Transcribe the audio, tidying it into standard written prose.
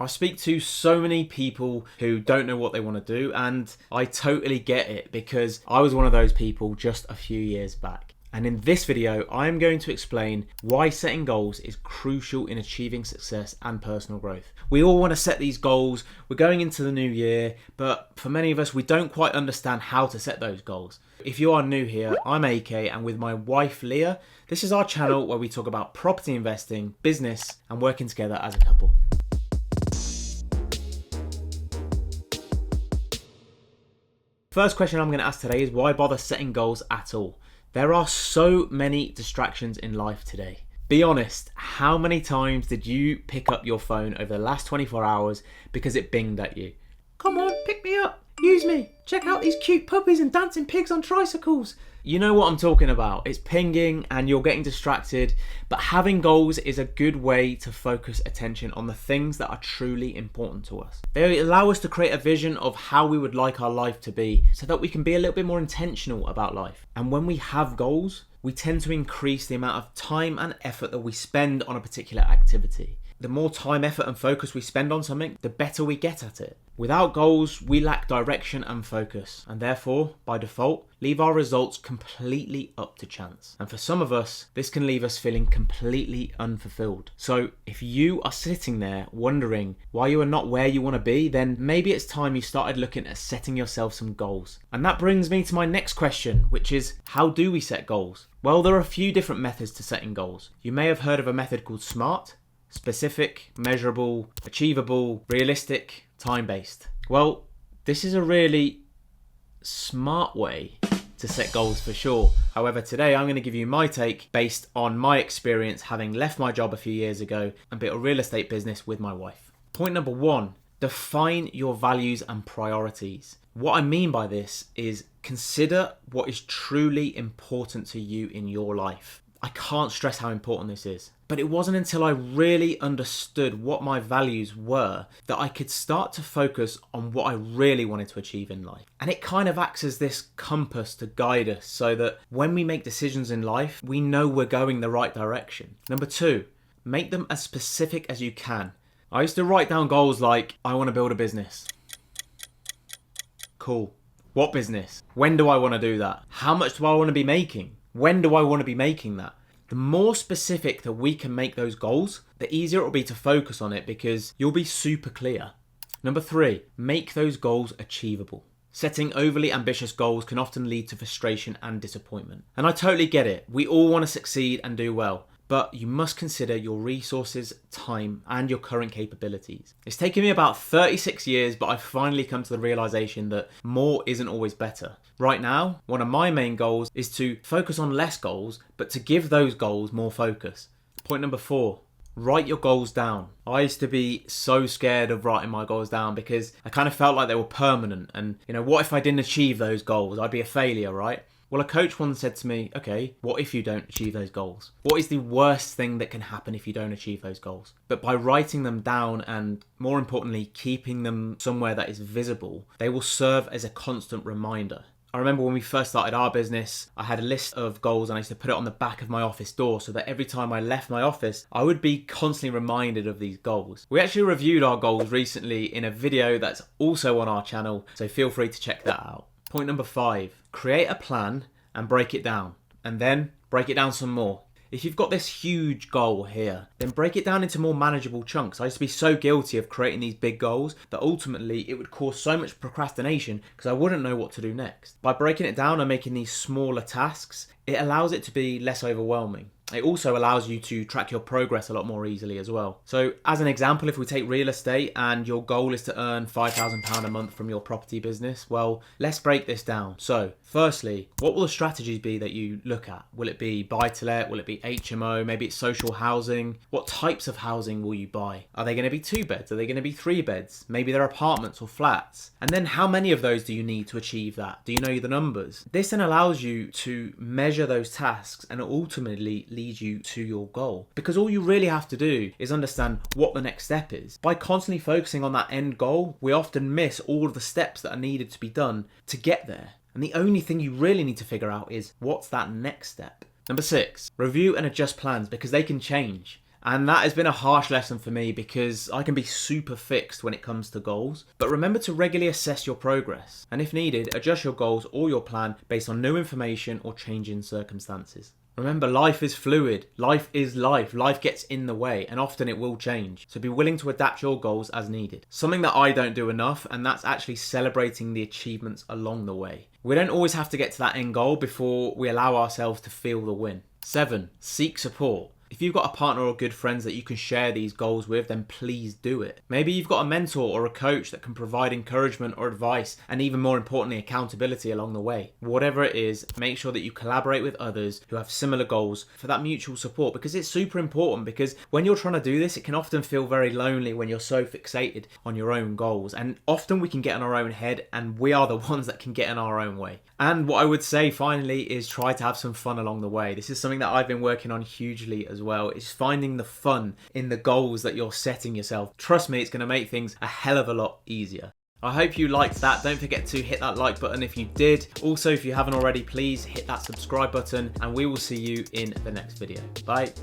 I speak to so many people who don't know what they want to do, and I totally get it because I was one of those people just a few years back. And in this video, I am going to explain why setting goals is crucial in achieving success and personal growth. We all want to set these goals. We're going into the new year, but for many of us, we don't quite understand how to set those goals. If you are new here, I'm AK, and with my wife Lia, this is our channel where we talk about property investing, business, and working together as a couple. First question I'm going to ask today is why bother setting goals at all? There are so many distractions in life today. Be honest, how many times did you pick up your phone over the last 24 hours because it binged at you? Come on, pick me up, use me, check out these cute puppies and dancing pigs on tricycles. You know what I'm talking about. It's pinging and you're getting distracted, but having goals is a good way to focus attention on the things that are truly important to us. They allow us to create a vision of how we would like our life to be so that we can be a little bit more intentional about life. And when we have goals, we tend to increase the amount of time and effort that we spend on a particular activity. The more time, effort, and focus we spend on something, the better we get at it. Without goals, we lack direction and focus, and therefore, by default, leave our results completely up to chance. And for some of us, this can leave us feeling completely unfulfilled. So if you are sitting there wondering why you are not where you want to be, then maybe it's time you started looking at setting yourself some goals. And that brings me to my next question, which is, how do we set goals? Well, there are a few different methods to setting goals. You may have heard of a method called SMART: specific, measurable, achievable, realistic, time-based. Well, this is a really smart way to set goals for sure. However, today I'm going to give you my take based on my experience having left my job a few years ago and built a real estate business with my wife. Point number one, define your values and priorities. What I mean by this is consider what is truly important to you in your life. I can't stress how important this is. But it wasn't until I really understood what my values were that I could start to focus on what I really wanted to achieve in life. And it kind of acts as this compass to guide us so that when we make decisions in life, we know we're going the right direction. Number two, make them as specific as you can. I used to write down goals like, I want to build a business. Cool. What business? When do I want to do that? How much do I want to be making? When do I want to be making that? The more specific that we can make those goals, the easier it will be to focus on it because you'll be super clear. Number three, make those goals achievable. Setting overly ambitious goals can often lead to frustration and disappointment. And I totally get it. We all want to succeed and do well. But you must consider your resources, time, and your current capabilities. It's taken me about 36 years, but I've finally come to the realization that more isn't always better. Right now, one of my main goals is to focus on less goals, but to give those goals more focus. Point number four, write your goals down. I used to be so scared of writing my goals down because I kind of felt like they were permanent. And, what if I didn't achieve those goals? I'd be a failure, right? Well, a coach once said to me, okay, what if you don't achieve those goals? What is the worst thing that can happen if you don't achieve those goals? But by writing them down and, more importantly, keeping them somewhere that is visible, they will serve as a constant reminder. I remember when we first started our business, I had a list of goals and I used to put it on the back of my office door so that every time I left my office, I would be constantly reminded of these goals. We actually reviewed our goals recently in a video that's also on our channel, so feel free to check that out. Point number five, create a plan and break it down, and then break it down some more. If you've got this huge goal here, then break it down into more manageable chunks. I used to be so guilty of creating these big goals that ultimately it would cause so much procrastination because I wouldn't know what to do next. By breaking it down and making these smaller tasks, it allows it to be less overwhelming. It also allows you to track your progress a lot more easily as well. So as an example, if we take real estate and your goal is to earn £5,000 a month from your property business, well, let's break this down. So firstly, what will the strategies be that you look at? Will it be buy to let? Will it be HMO? Maybe it's social housing. What types of housing will you buy? Are they going to be 2 beds? Are they going to be 3 beds? Maybe they're apartments or flats. And then how many of those do you need to achieve that? Do you know the numbers? This then allows you to measure those tasks and ultimately lead you to your goal, because all you really have to do is understand what the next step is. By constantly focusing on that end goal, we often miss all of the steps that are needed to be done to get there. And the only thing you really need to figure out is what's that next step. Number 6, review and adjust plans because they can change. And that has been a harsh lesson for me because I can be super fixed when it comes to goals. But remember to regularly assess your progress, and if needed, adjust your goals or your plan based on new information or changing circumstances. Remember, life is fluid. Life is life. Life gets in the way, and often it will change. So be willing to adapt your goals as needed. Something that I don't do enough, and that's actually celebrating the achievements along the way. We don't always have to get to that end goal before we allow ourselves to feel the win. 7. Seek support. If you've got a partner or good friends that you can share these goals with, then please do it. Maybe you've got a mentor or a coach that can provide encouragement or advice, and even more importantly, accountability along the way. Whatever it is, make sure that you collaborate with others who have similar goals for that mutual support, because it's super important. Because when you're trying to do this, it can often feel very lonely when you're so fixated on your own goals, and often we can get in our own head, and we are the ones that can get in our own way. And what I would say finally is try to have some fun along the way. This is something that I've been working on hugely as well. It's finding the fun in the goals that you're setting yourself. Trust me, it's going to make things a hell of a lot easier. I hope you liked that. Don't forget to hit that like button if you did. Also, if you haven't already, please hit that subscribe button, and we will see you in the next video. Bye.